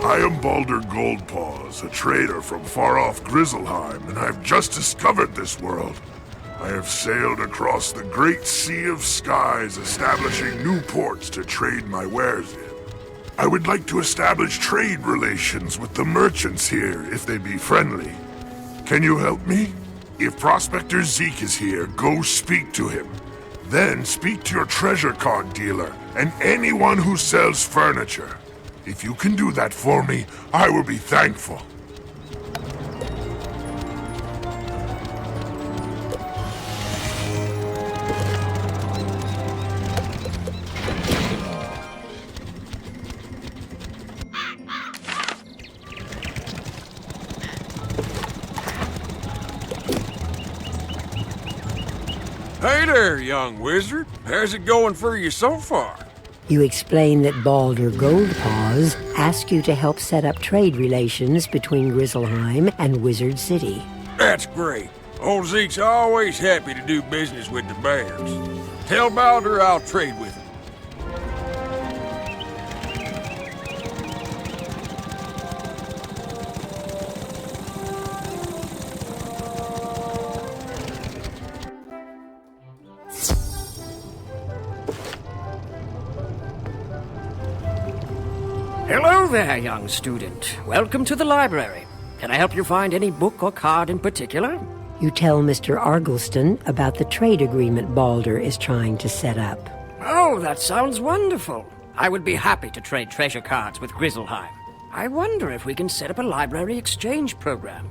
I am Baldur Goldpaws, a trader from far-off Grizzleheim, and I've just discovered this world. I have sailed across the great sea of skies, establishing new ports to trade my wares in. I would like to establish trade relations with the merchants here, if they be friendly. Can you help me? If Prospector Zeke is here, go speak to him. Then speak to your treasure card dealer, and anyone who sells furniture. If you can do that for me, I will be thankful. Hey there, young wizard. How's it going for you so far? You explain that Baldur Goldpaws asked you to help set up trade relations between Grizzleheim and Wizard City. That's great. Old Zeke's always happy to do business with the bears. Tell Baldur I'll trade with him. Hello there, young student. Welcome to the library. Can I help you find any book or card in particular? You tell Mr. Argleston about the trade agreement Baldur is trying to set up. Oh, that sounds wonderful. I would be happy to trade treasure cards with Grizzleheim. I wonder if we can set up a library exchange program.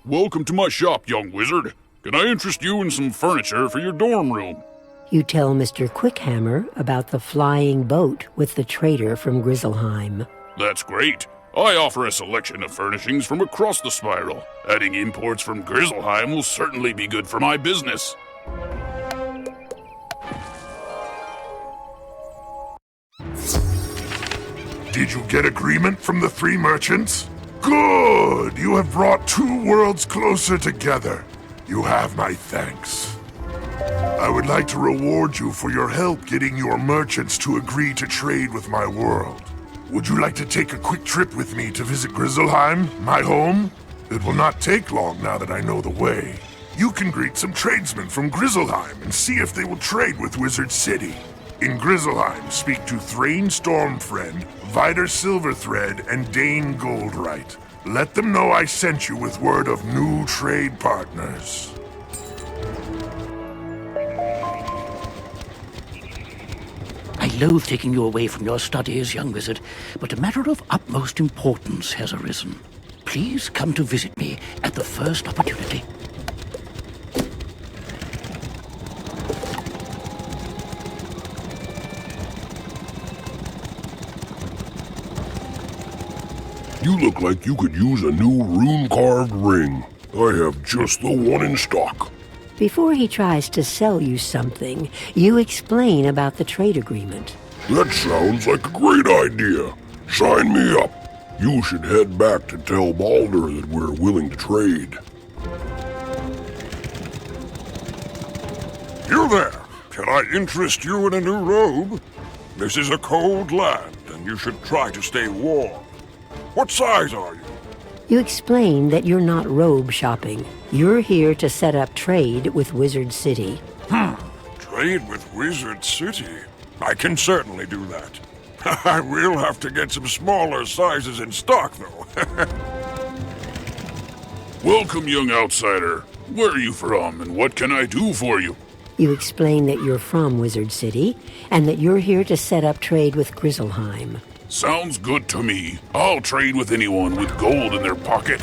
Welcome to my shop, young wizard. Can I interest you in some furniture for your dorm room? You tell Mr. Quickhammer about the flying boat with the trader from Grizzleheim. That's great. I offer a selection of furnishings from across the spiral. Adding imports from Grizzleheim will certainly be good for my business. Did you get agreement from the three merchants? Good! You have brought two worlds closer together. You have my thanks. I would like to reward you for your help getting your merchants to agree to trade with my world. Would you like to take a quick trip with me to visit Grizzleheim, my home? It will not take long now that I know the way. You can greet some tradesmen from Grizzleheim and see if they will trade with Wizard City. In Grizzleheim, speak to Thrain Stormfriend, Vider Silverthread, and Dane Goldright. Let them know I sent you with word of new trade partners. I loathe taking you away from your studies, young wizard, but a matter of utmost importance has arisen. Please come to visit me at the first opportunity. You look like you could use a new rune-carved ring. I have just the one in stock. Before he tries to sell you something, you explain about the trade agreement. That sounds like a great idea. Sign me up. You should head back to tell Baldur that we're willing to trade. You there! Can I interest you in a new robe? This is a cold land, and you should try to stay warm. What size are you? You explain that you're not robe shopping. You're here to set up trade with Wizard City. Trade with Wizard City? I can certainly do that. I will have to get some smaller sizes in stock, though. Welcome, young outsider. Where are you from, and what can I do for you? You explain that you're from Wizard City, and that you're here to set up trade with Grizzleheim. Sounds good to me. I'll trade with anyone with gold in their pocket.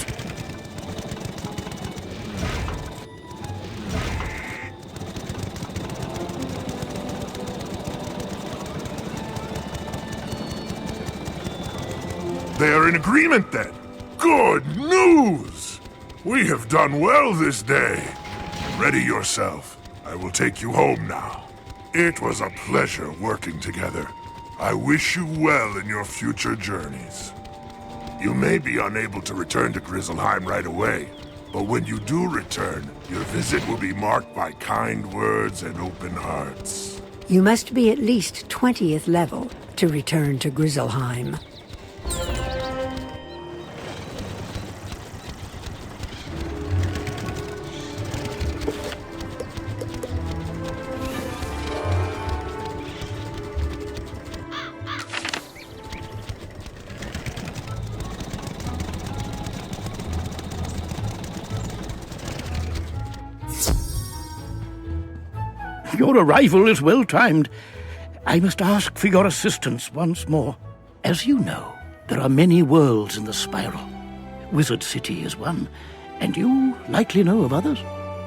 They are in agreement then. Good news! We have done well this day. Ready yourself. I will take you home now. It was a pleasure working together. I wish you well in your future journeys. You may be unable to return to Grizzleheim right away, but when you do return, your visit will be marked by kind words and open hearts. You must be at least 20th level to return to Grizzleheim. Your arrival is well timed. I must ask for your assistance once more. As you know, there are many worlds in the spiral. Wizard City is one, and you likely know of others.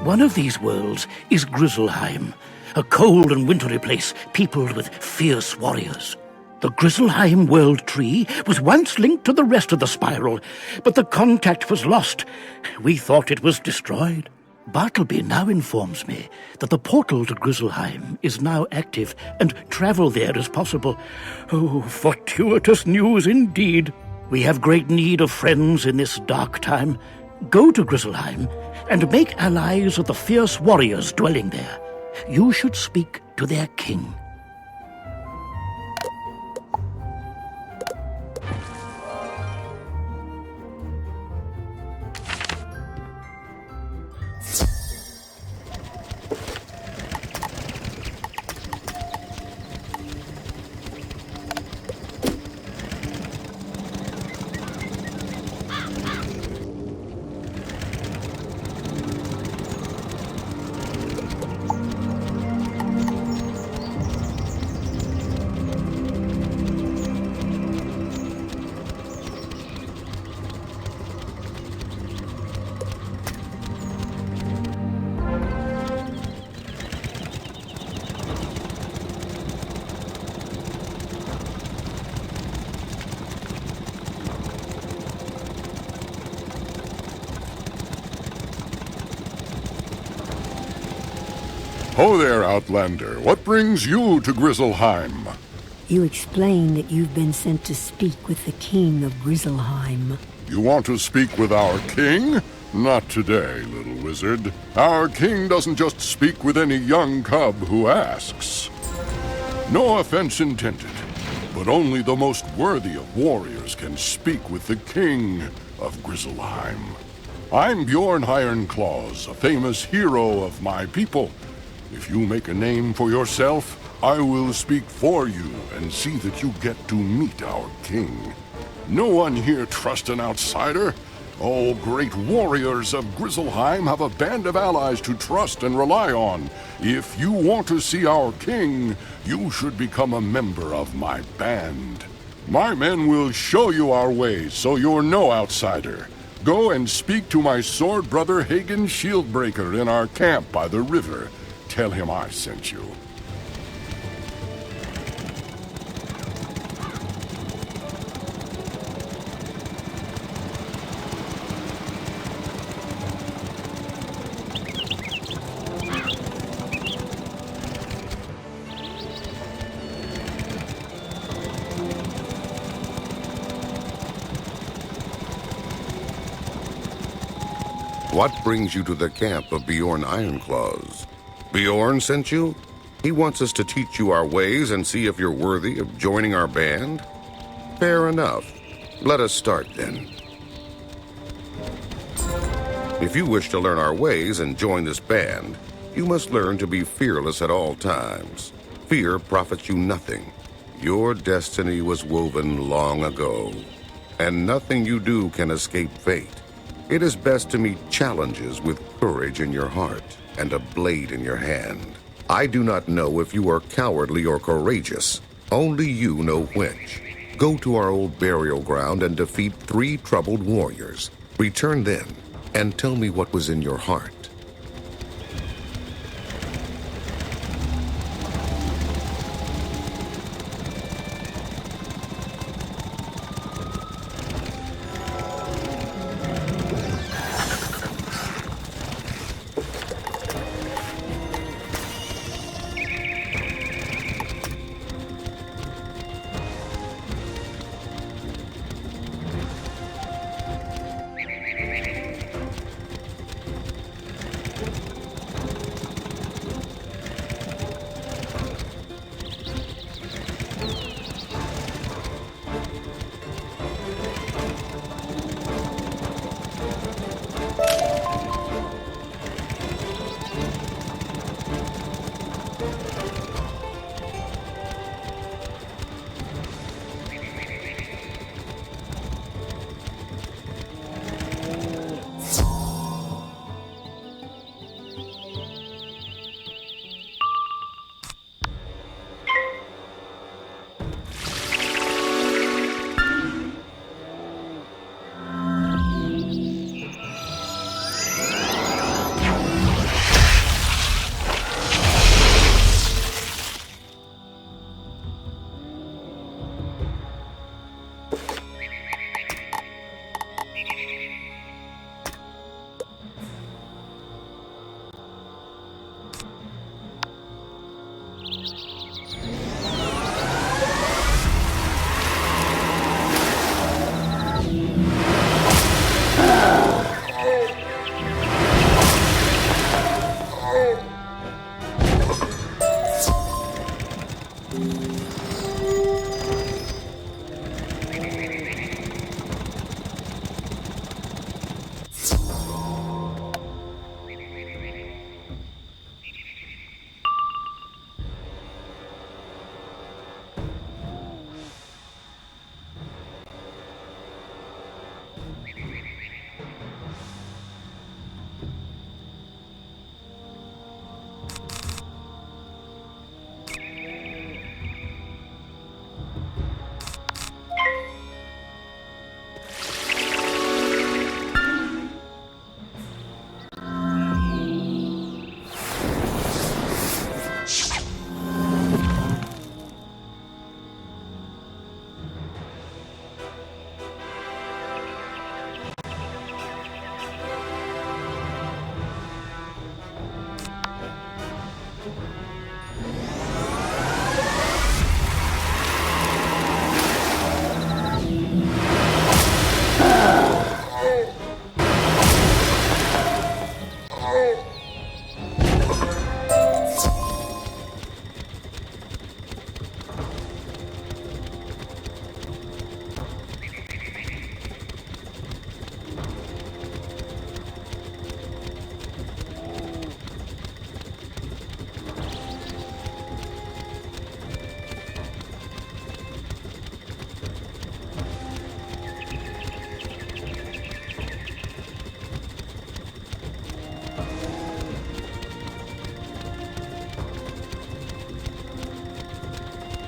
One of these worlds is Grizzleheim, a cold and wintry place peopled with fierce warriors. The Grizzleheim World Tree was once linked to the rest of the spiral, but the contact was lost. We thought it was destroyed. Bartleby now informs me that the portal to Grizzleheim is now active and travel there is possible. Oh, fortuitous news indeed. We have great need of friends in this dark time. Go to Grizzleheim and make allies of the fierce warriors dwelling there. You should speak to their king. Ho there, Outlander. What brings you to Grizzleheim? You explain that you've been sent to speak with the king of Grizzleheim. You want to speak with our king? Not today, little wizard. Our king doesn't just speak with any young cub who asks. No offense intended, but only the most worthy of warriors can speak with the king of Grizzleheim. I'm Bjorn Ironclaws, a famous hero of my people. If you make a name for yourself, I will speak for you and see that you get to meet our king. No one here trusts an outsider. All great warriors of Grizzleheim have a band of allies to trust and rely on. If you want to see our king, you should become a member of my band. My men will show you our ways, so you're no outsider. Go and speak to my sword brother Hagen Shieldbreaker in our camp by the river. Tell him I sent you. What brings you to the camp of Bjorn Ironclaws? Bjorn sent you? He wants us to teach you our ways and see if you're worthy of joining our band? Fair enough. Let us start then. If you wish to learn our ways and join this band, you must learn to be fearless at all times. Fear profits you nothing. Your destiny was woven long ago, and nothing you do can escape fate. It is best to meet challenges with courage in your heart and a blade in your hand. I do not know if you are cowardly or courageous. Only you know which. Go to our old burial ground and defeat 3 troubled warriors. Return then and tell me what was in your heart.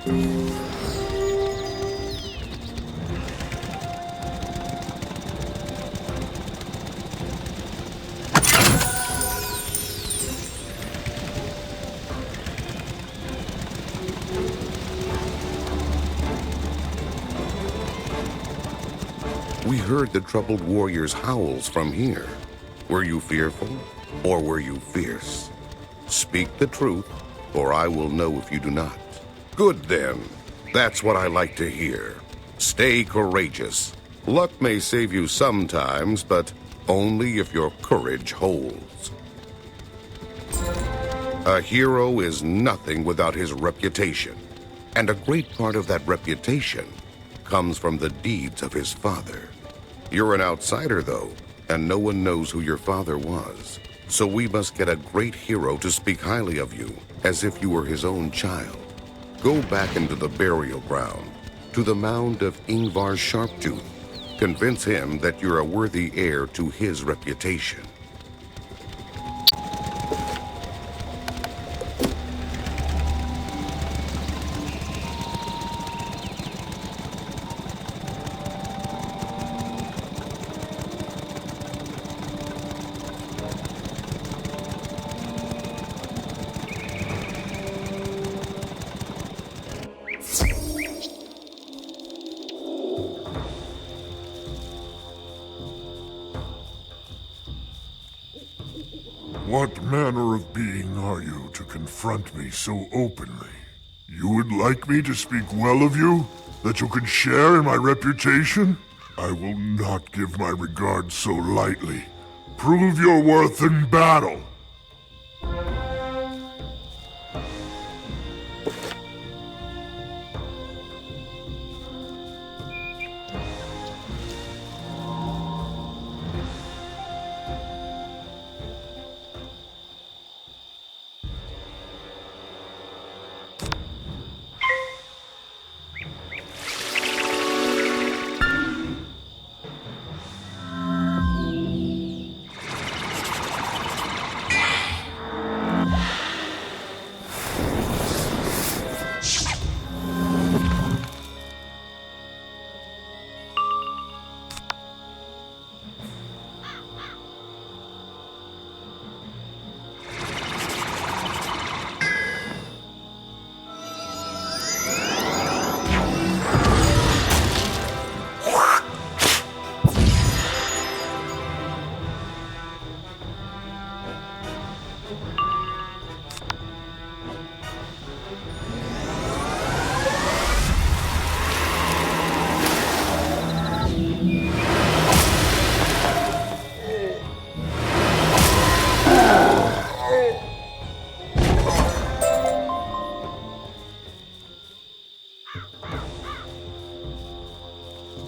We heard the troubled warrior's howls from here. Were you fearful, or were you fierce? Speak the truth, or I will know if you do not. Good then. That's what I like to hear. Stay courageous. Luck may save you sometimes, but only if your courage holds. A hero is nothing without his reputation, and a great part of that reputation comes from the deeds of his father. You're an outsider, though, and no one knows who your father was. So we must get a great hero to speak highly of you, as if you were his own child. Go back into the burial ground, to the mound of Ingvar Sharptooth. Convince him that you're a worthy heir to his reputation. What manner of being are you to confront me so openly? You would like me to speak well of you? That you can share in my reputation? I will not give my regard so lightly. Prove your worth in battle.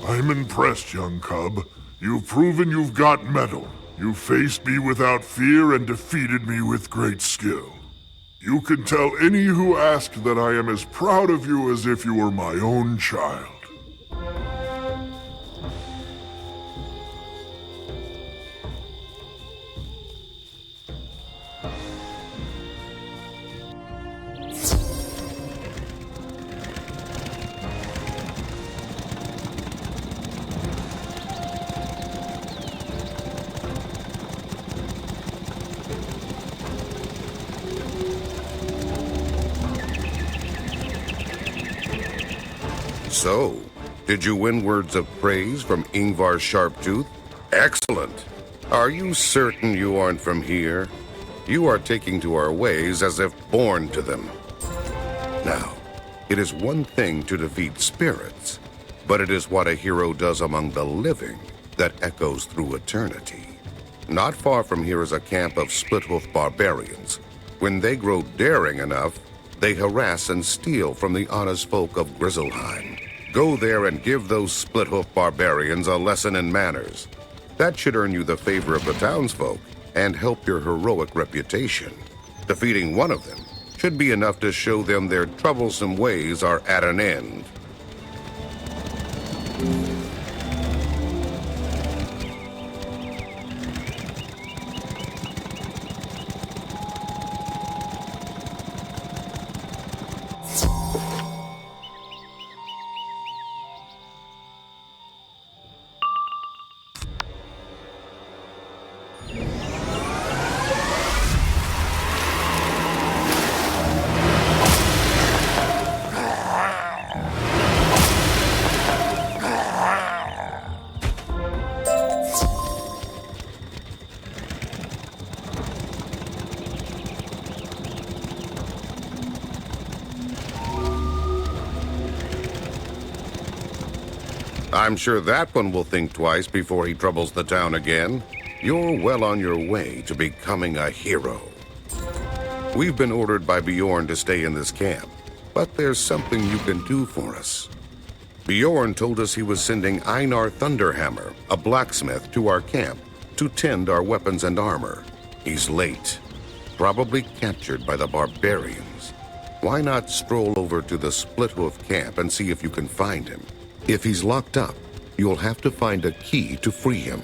I'm impressed, young cub. You've proven you've got mettle. You faced me without fear and defeated me with great skill. You can tell any who ask that I am as proud of you as if you were my own child. So, did you win words of praise from Ingvar Sharptooth? Excellent. Are you certain you aren't from here? You are taking to our ways as if born to them. Now, it is one thing to defeat spirits, but it is what a hero does among the living that echoes through eternity. Not far from here is a camp of split-hoof barbarians. When they grow daring enough, they harass and steal from the honest folk of Grizzleheim. Go there and give those split-hoof barbarians a lesson in manners. That should earn you the favor of the townsfolk and help your heroic reputation. Defeating one of them should be enough to show them their troublesome ways are at an end. I'm sure that one will think twice before he troubles the town again. You're well on your way to becoming a hero. We've been ordered by Bjorn to stay in this camp, but there's something you can do for us. Bjorn told us he was sending Einar Thunderhammer, a blacksmith, to our camp to tend our weapons and armor. He's late, probably captured by the barbarians. Why not stroll over to the Splithoof camp and see if you can find him? If he's locked up, you'll have to find a key to free him.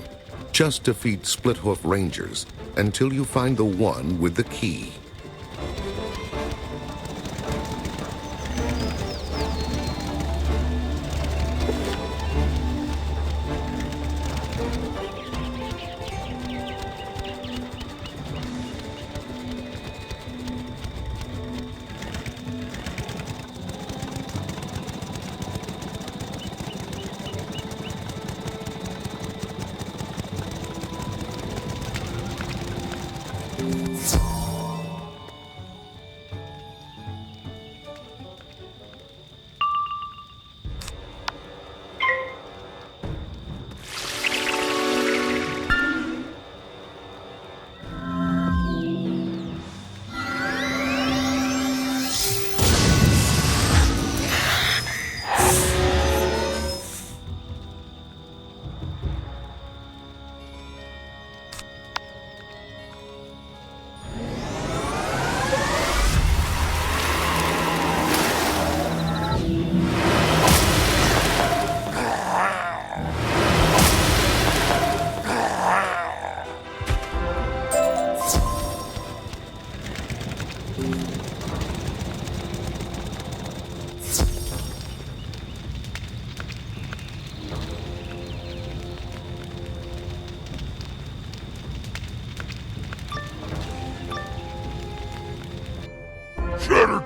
Just defeat Splithoof Rangers until you find the one with the key.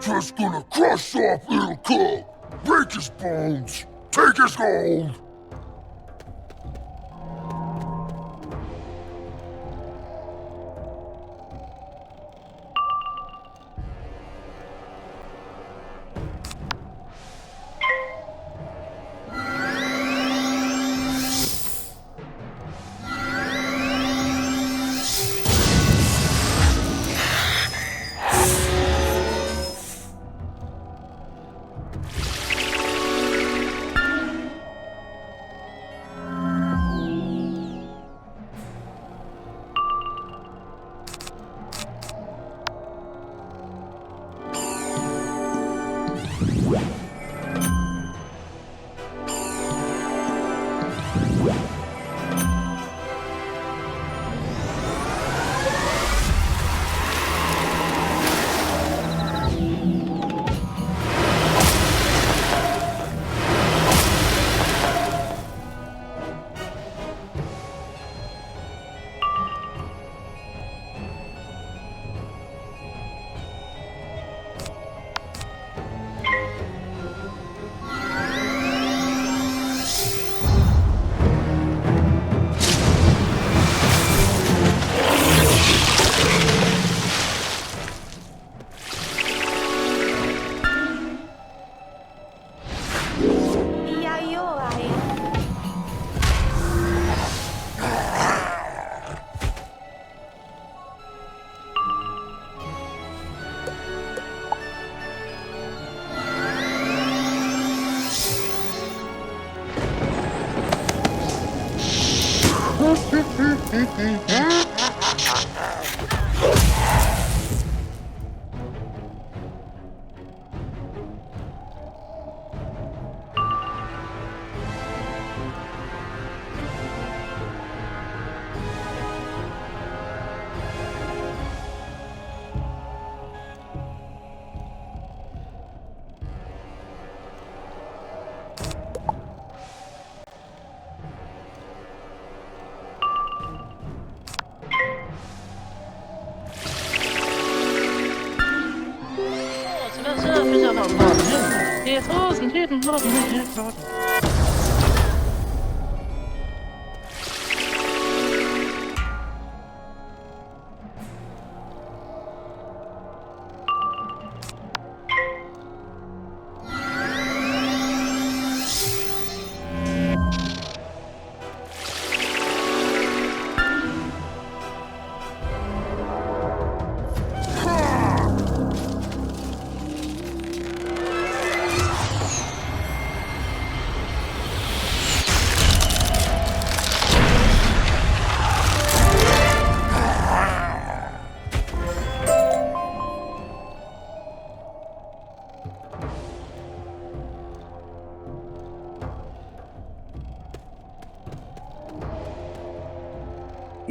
Just gonna crush off little cub, break his bones, take his gold.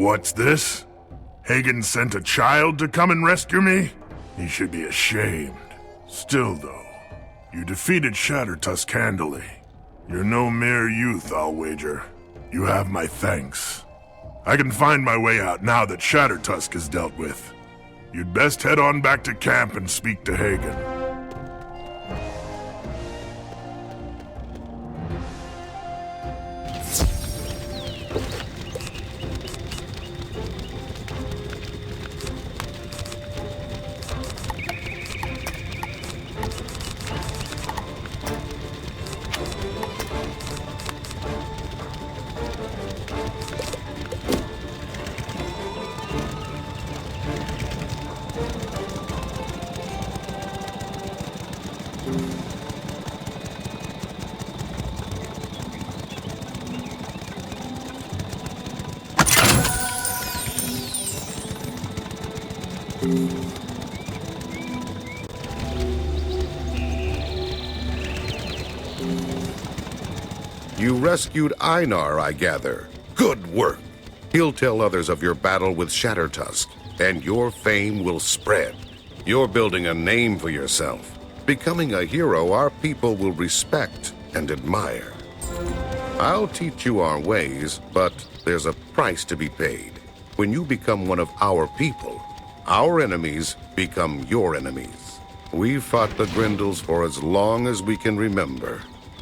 What's this? Hagen sent a child to come and rescue me? He should be ashamed. Still, though, you defeated Shattertusk handily. You're no mere youth, I'll wager. You have my thanks. I can find my way out now that Shattertusk is dealt with. You'd best head on back to camp and speak to Hagen. You rescued Einar, I gather. Good work. He'll tell others of your battle with Shattertusk, and your fame will spread. You're building a name for yourself. Becoming a hero our people will respect and admire. I'll teach you our ways, but there's a price to be paid. When you become one of our people, our enemies become your enemies. We've fought the Grendels for as long as we can remember.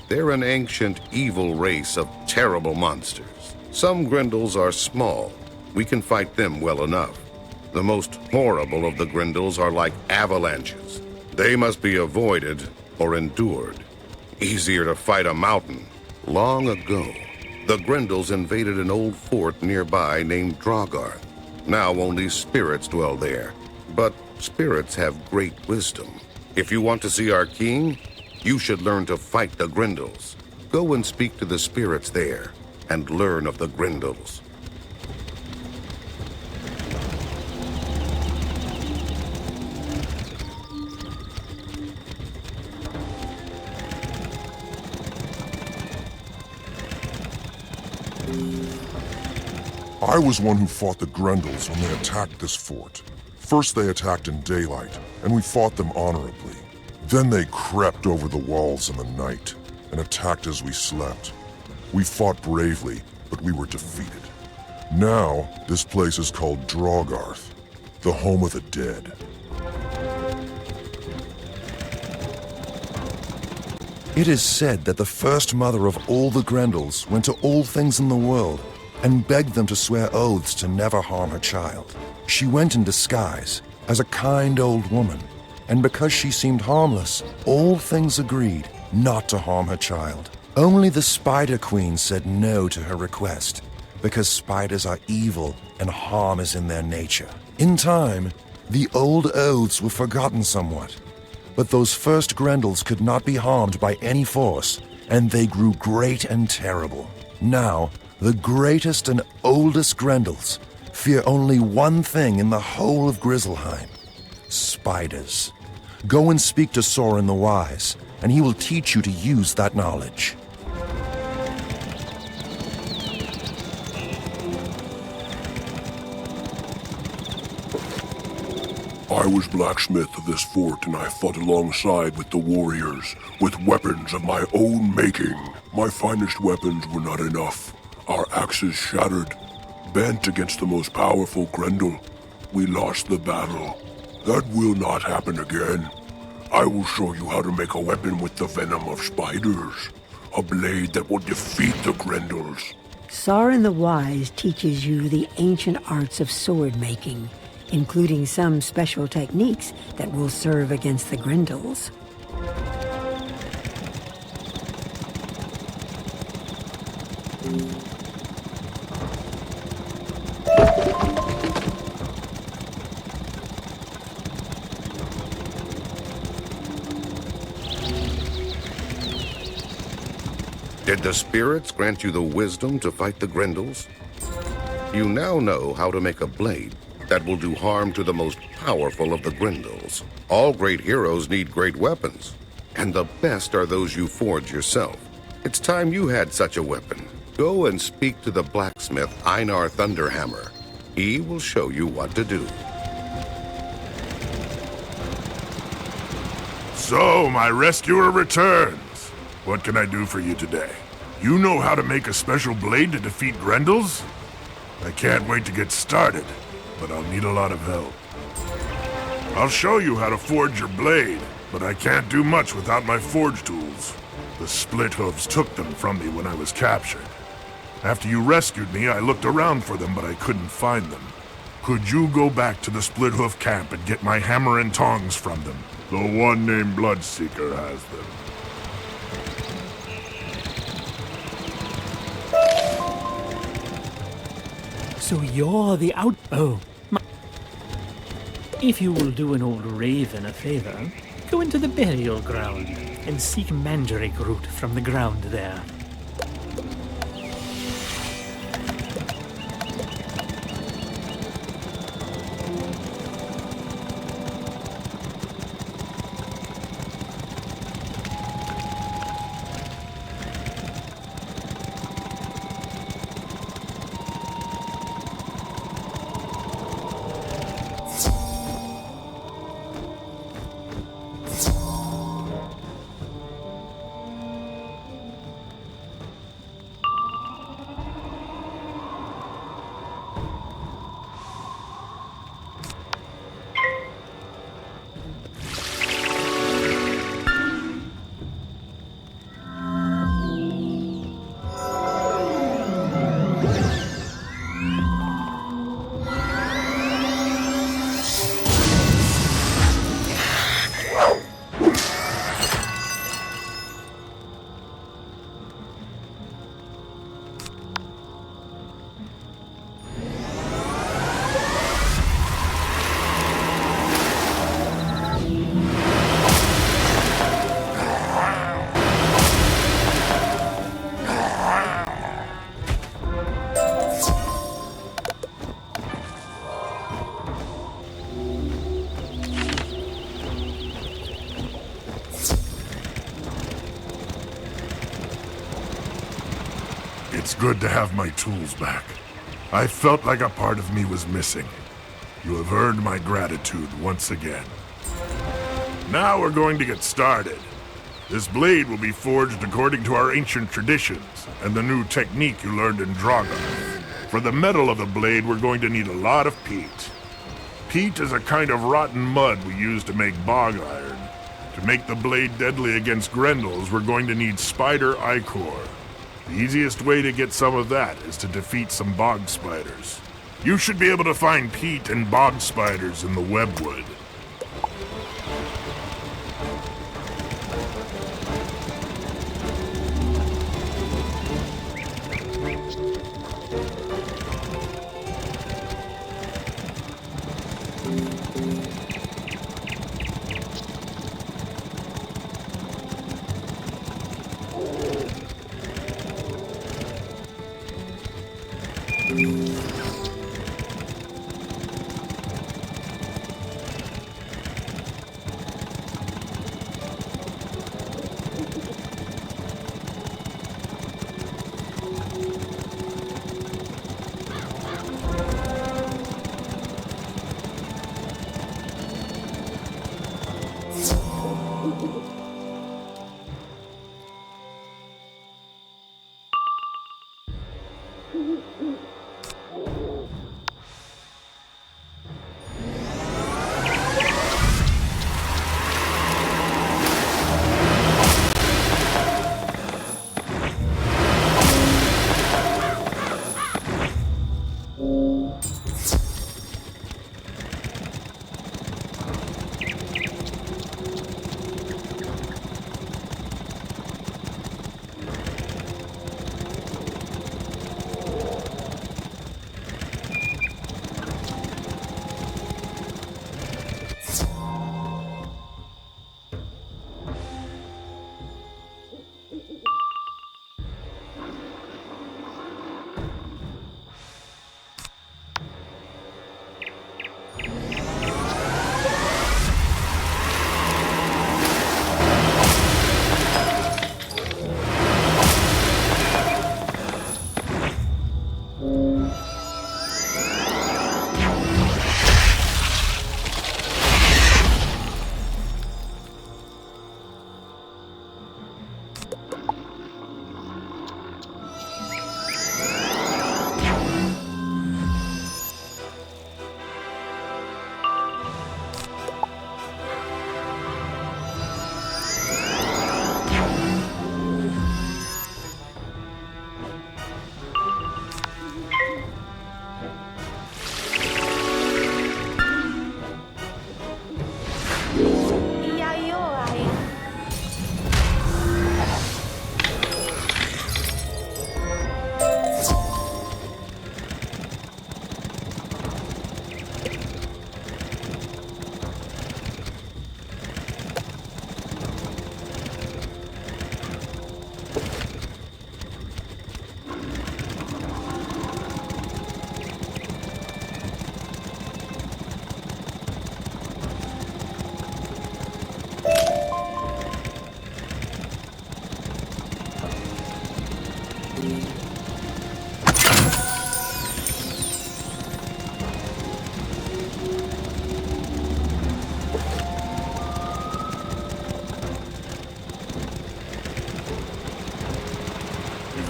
They're an ancient, evil race of terrible monsters. Some Grendels are small. We can fight them well enough. The most horrible of the Grendels are like avalanches. They must be avoided or endured. Easier to fight a mountain. Long ago, the Grendels invaded an old fort nearby named Drogarth. Now only spirits dwell there, but spirits have great wisdom. If you want to see our king, you should learn to fight the Grendels. Go and speak to the spirits there, and learn of the Grendels. I was one who fought the Grendels when they attacked this fort. First they attacked in daylight, and we fought them honorably. Then they crept over the walls in the night, and attacked as we slept. We fought bravely, but we were defeated. Now, this place is called Drogarth, the home of the dead. It is said that the first mother of all the Grendels went to all things in the world and begged them to swear oaths to never harm her child. She went in disguise as a kind old woman, and because she seemed harmless, all things agreed not to harm her child. Only the Spider Queen said no to her request, because spiders are evil and harm is in their nature. In time, the old oaths were forgotten somewhat, but those first Grendels could not be harmed by any force, and they grew great and terrible. Now, the greatest and oldest Grendels fear only one thing in the whole of Grizzleheim: spiders. Go and speak to Soren the Wise, and he will teach you to use that knowledge. I was blacksmith of this fort, and I fought alongside with the warriors, with weapons of my own making. My finest weapons were not enough. Our axes shattered, bent against the most powerful Grendel. We lost the battle. That will not happen again. I will show you how to make a weapon with the venom of spiders. A blade that will defeat the Grendels. Soren the Wise teaches you the ancient arts of sword making, including some special techniques that will serve against the Grendels. Did the spirits grant you the wisdom to fight the Grendels? You now know how to make a blade that will do harm to the most powerful of the Grendels. All great heroes need great weapons, and the best are those you forge yourself. It's time you had such a weapon. Go and speak to the blacksmith Einar Thunderhammer. He will show you what to do. So, my rescuer returns. What can I do for you today? You know how to make a special blade to defeat Grendels? I can't wait to get started, but I'll need a lot of help. I'll show you how to forge your blade, but I can't do much without my forge tools. The split hooves took them from me when I was captured. After you rescued me, I looked around for them, but I couldn't find them. Could you go back to the split hoof camp and get my hammer and tongs from them? The one named Bloodseeker has them. So you're the If you will do an old raven a favor, go into the burial ground and seek mandrake root from the ground there. It's good to have my tools back. I felt like a part of me was missing. You have earned my gratitude once again. Now we're going to get started. This blade will be forged according to our ancient traditions and the new technique you learned in Draga. For the metal of the blade, we're going to need a lot of peat. Peat is a kind of rotten mud we use to make bog iron. To make the blade deadly against Grendels, we're going to need spider ichor. The easiest way to get some of that is to defeat some bog spiders. You should be able to find peat and bog spiders in the webwood.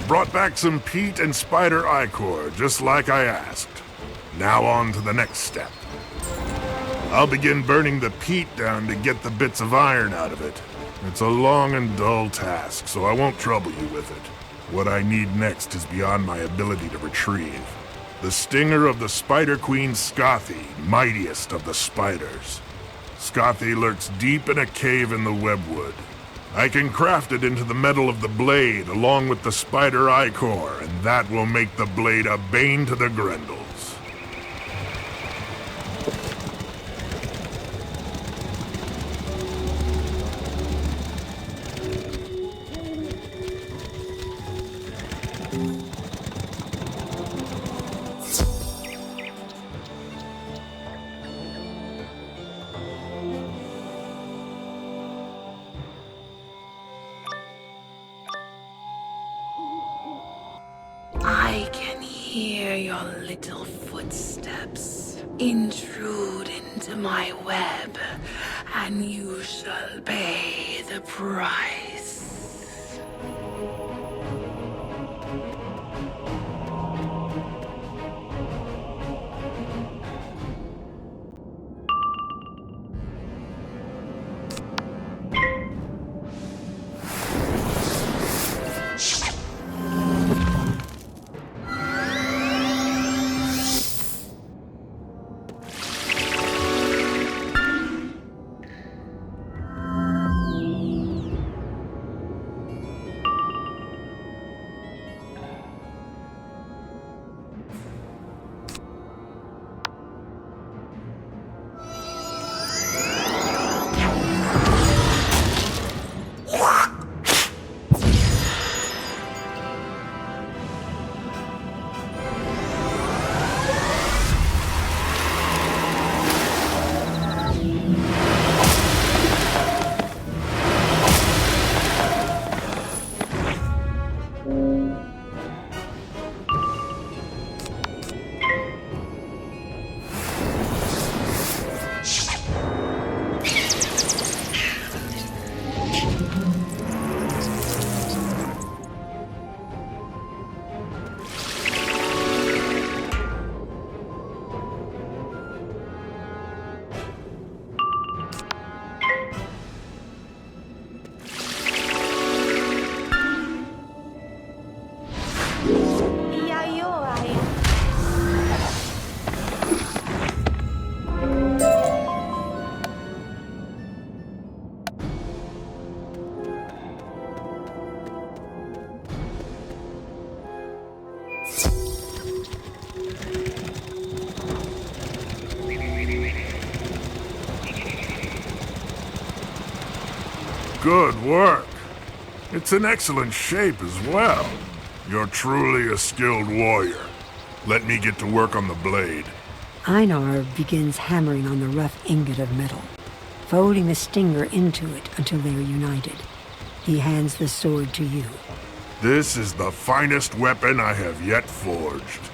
brought back some peat and spider ichor, just like I asked. Now on to the next step. I'll begin burning the peat down to get the bits of iron out of it. It's a long and dull task, so I won't trouble you with it. What I need next is beyond my ability to retrieve. The stinger of the Spider Queen Scothy, mightiest of the spiders. Scothy lurks deep in a cave in the webwood. I can craft it into the metal of the blade along with the spider ichor, and that will make the blade a bane to the Grendels. I can hear your little footsteps intrude into my web, and you shall pay the price. Good work. It's in excellent shape as well. You're truly a skilled warrior. Let me get to work on the blade. Einar begins hammering on the rough ingot of metal, folding the stinger into it until they are united. He hands the sword to you. This is the finest weapon I have yet forged.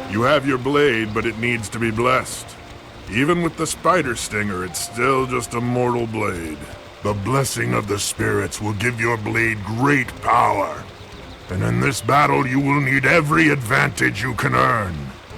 You have your blade, but it needs to be blessed. Even with the spider stinger, it's still just a mortal blade. The blessing of the spirits will give your blade great power. And in this battle, you will need every advantage you can earn.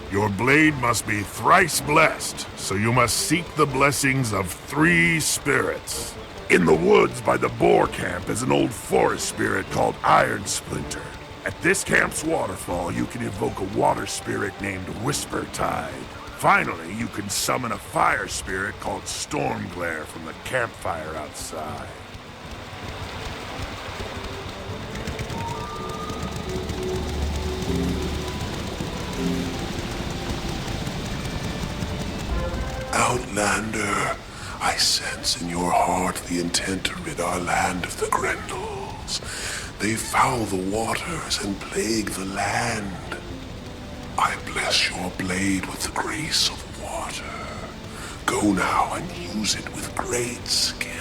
Your blade must be thrice blessed, so you must seek the blessings of 3 spirits. In the woods by the boar camp is an old forest spirit called Iron Splinter. At this camp's waterfall, you can evoke a water spirit named Whisper Tide. Finally, you can summon a fire spirit called Storm Glare from the campfire outside. Outlander, I sense in your heart the intent to rid our land of the Grendels. They foul the waters and plague the land. I bless your blade with the grace of water. Go now and use it with great skill.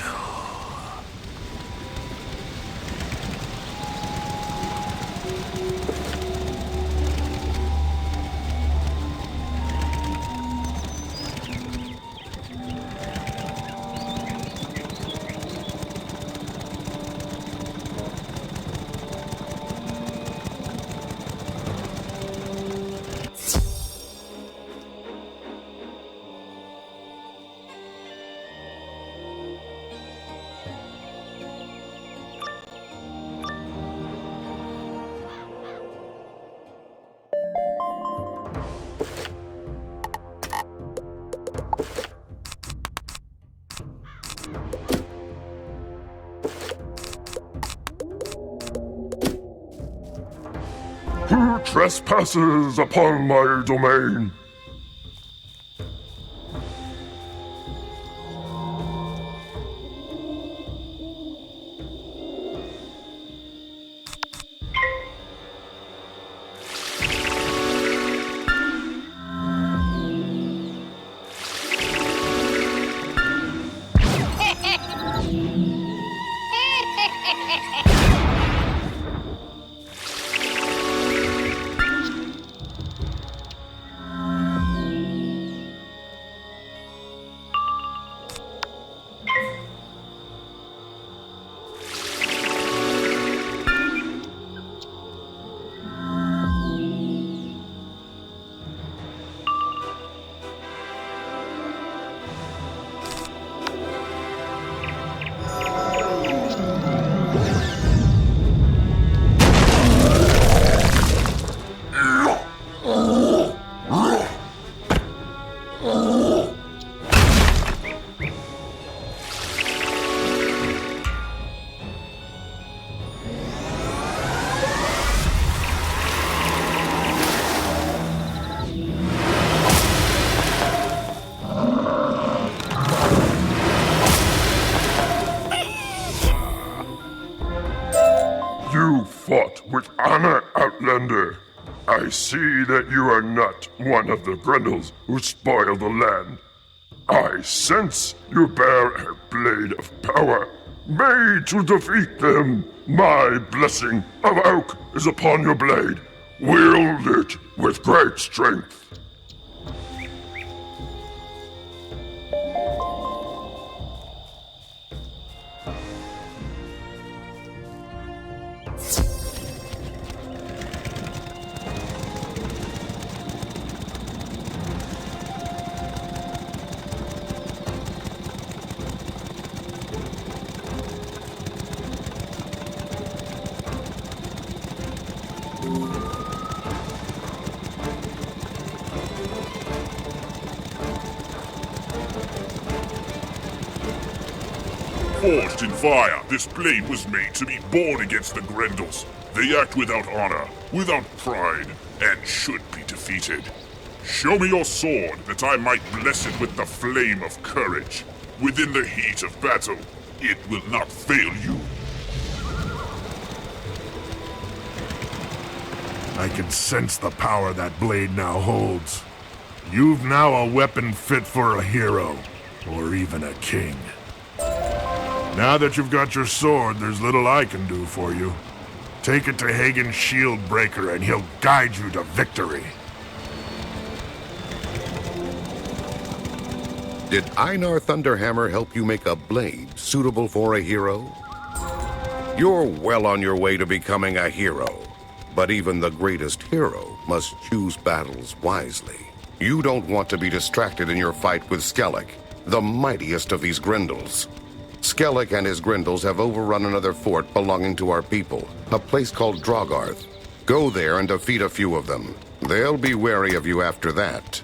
Who trespasses upon my domain? You fought with honor, Outlander. I see that you are not one of the Grendels who spoil the land. I sense you bear a blade of power, made to defeat them. My blessing of oak is upon your blade. Wield it with great strength. Forged in fire, this blade was made to be born against the Grendels. They act without honor, without pride, and should be defeated. Show me your sword, that I might bless it with the flame of courage. Within the heat of battle, it will not fail you. I can sense the power that blade now holds. You've now a weapon fit for a hero, or even a king. Now that you've got your sword, there's little I can do for you. Take it to Hagen's shield breaker and he'll guide you to victory. Did Einar Thunderhammer help you make a blade suitable for a hero? You're well on your way to becoming a hero. But even the greatest hero must choose battles wisely. You don't want to be distracted in your fight with Skellig, the mightiest of these Grendels. Skellig and his Grendels have overrun another fort belonging to our people, a place called Drogarth. Go there and defeat a few of them. They'll be wary of you after that.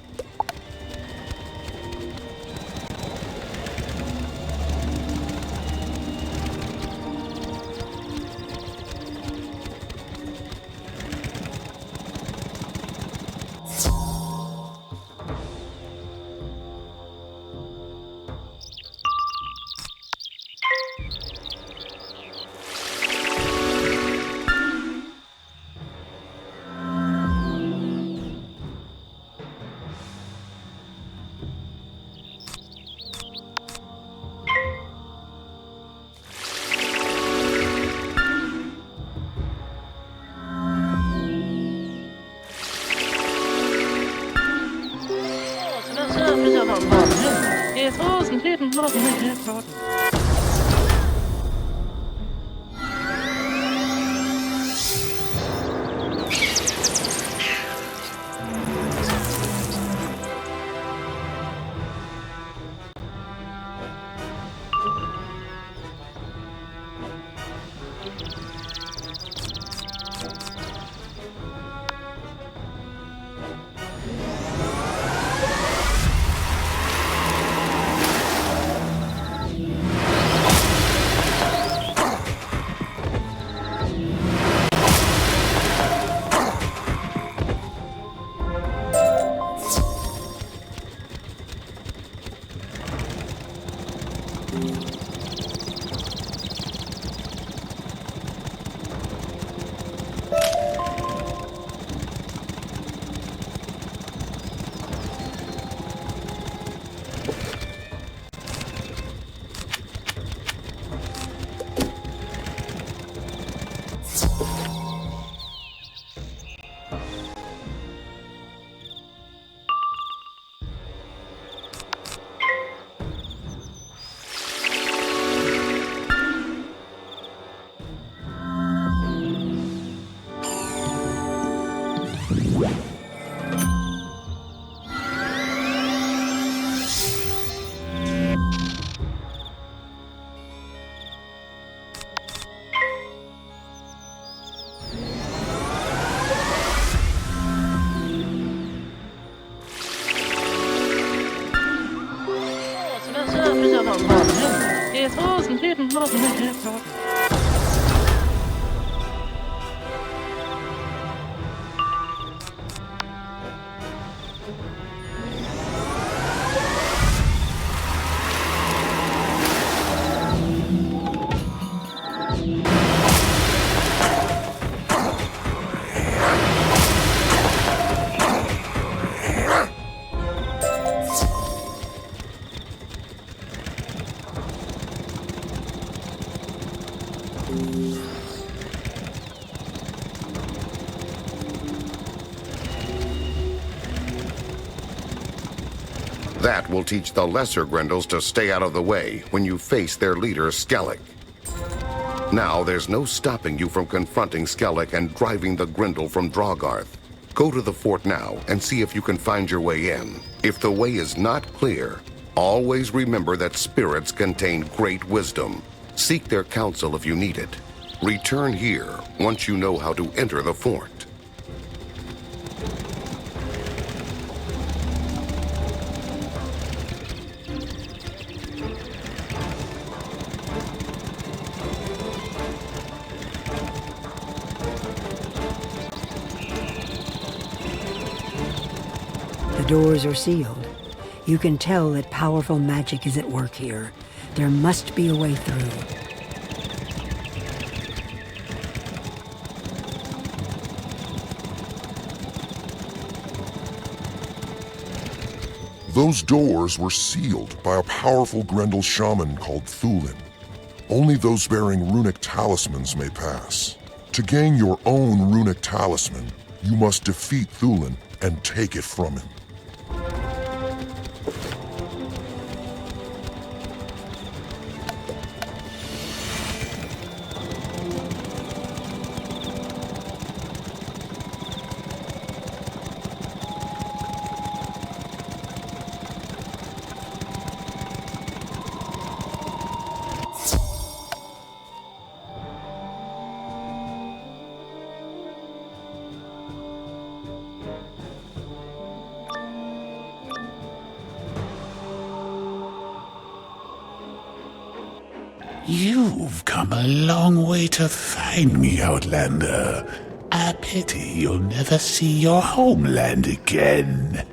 That will teach the lesser Grendels to stay out of the way when you face their leader, Skellig. Now there's no stopping you from confronting Skellig and driving the Grendel from Drogarth. Go to the fort now and see if you can find your way in. If the way is not clear, always remember that spirits contain great wisdom. Seek their counsel if you need it. Return here once you know how to enter the fort. The doors are sealed. You can tell that powerful magic is at work here. There must be a way through. Those doors were sealed by a powerful Grendel shaman called Thulin. Only those bearing runic talismans may pass. To gain your own runic talisman, you must defeat Thulin and take it from him. You've come a long way to find me, Outlander. A pity you'll never see your homeland again.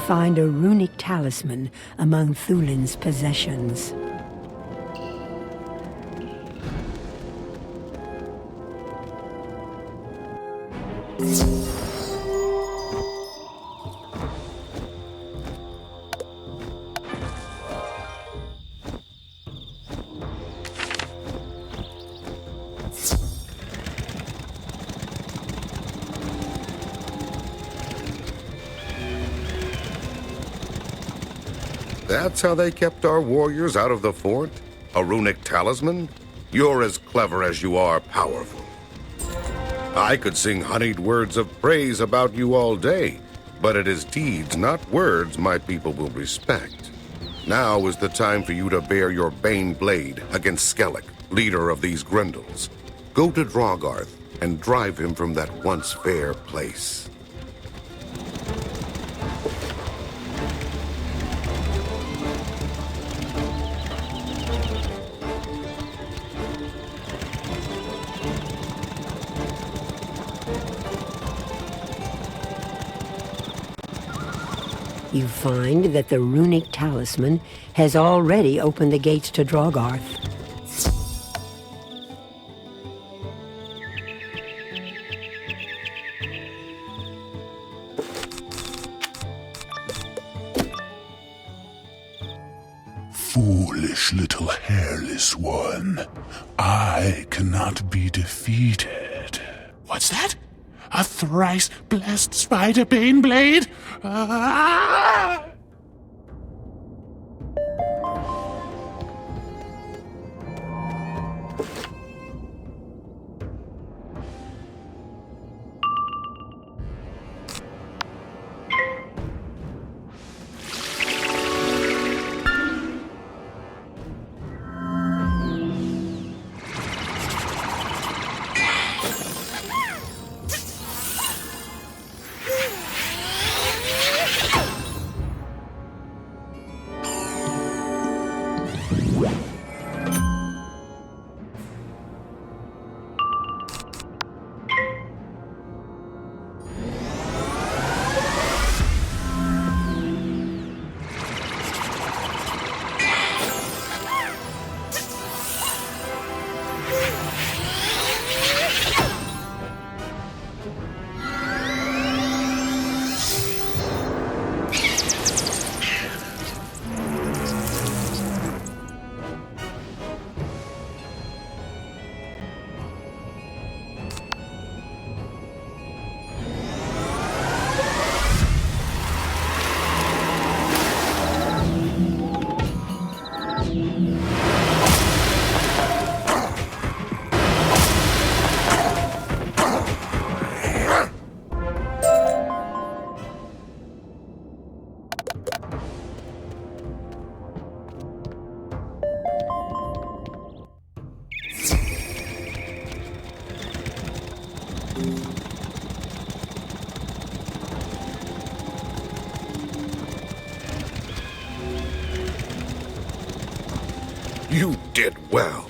find a runic talisman among Thulin's possessions. That's how they kept our warriors out of the fort? A runic talisman? You're as clever as you are powerful. I could sing honeyed words of praise about you all day, but it is deeds, not words, my people will respect. Now is the time for you to bear your Bane blade against Skellig, leader of these Grendels. Go to Drogarth and drive him from that once fair place. You find that the runic talisman has already opened the gates to Drogarth. Foolish little hairless one. I cannot be defeated. What's that? A thrice-blessed spider-bane blade? Ah! You did well.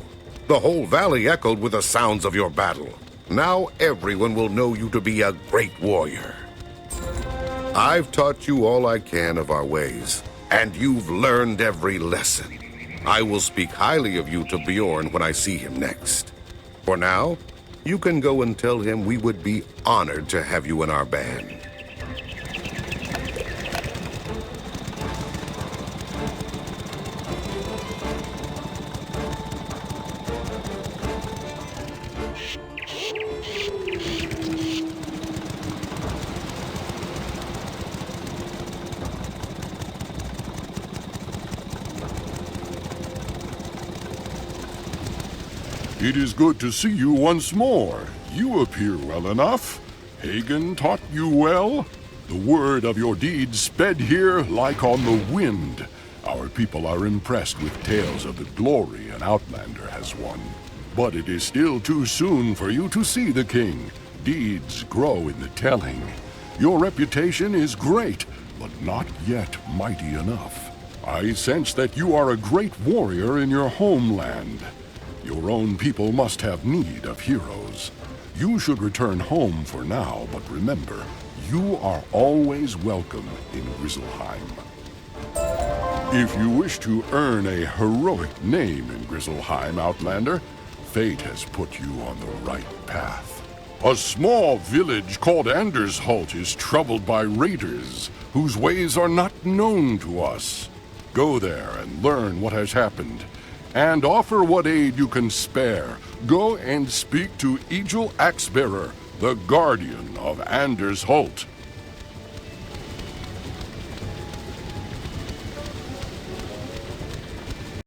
The whole valley echoed with the sounds of your battle. Now everyone will know you to be a great warrior. I've taught you all I can of our ways, and you've learned every lesson. I will speak highly of you to Bjorn when I see him next. For now, you can go and tell him we would be honored to have you in our band. It is good to see you once more. You appear well enough. Hagen taught you well. The word of your deeds sped here like on the wind. Our people are impressed with tales of the glory an Outlander has won. But it is still too soon for you to see the king. Deeds grow in the telling. Your reputation is great, but not yet mighty enough. I sense that you are a great warrior in your homeland. Your own people must have need of heroes. You should return home for now, but remember, you are always welcome in Grizzleheim. If you wish to earn a heroic name in Grizzleheim, Outlander, fate has put you on the right path. A small village called Andersholt is troubled by raiders whose ways are not known to us. Go there and learn what has happened, and offer what aid you can spare. Go and speak to Egil Axebearer, the guardian of Andersholt.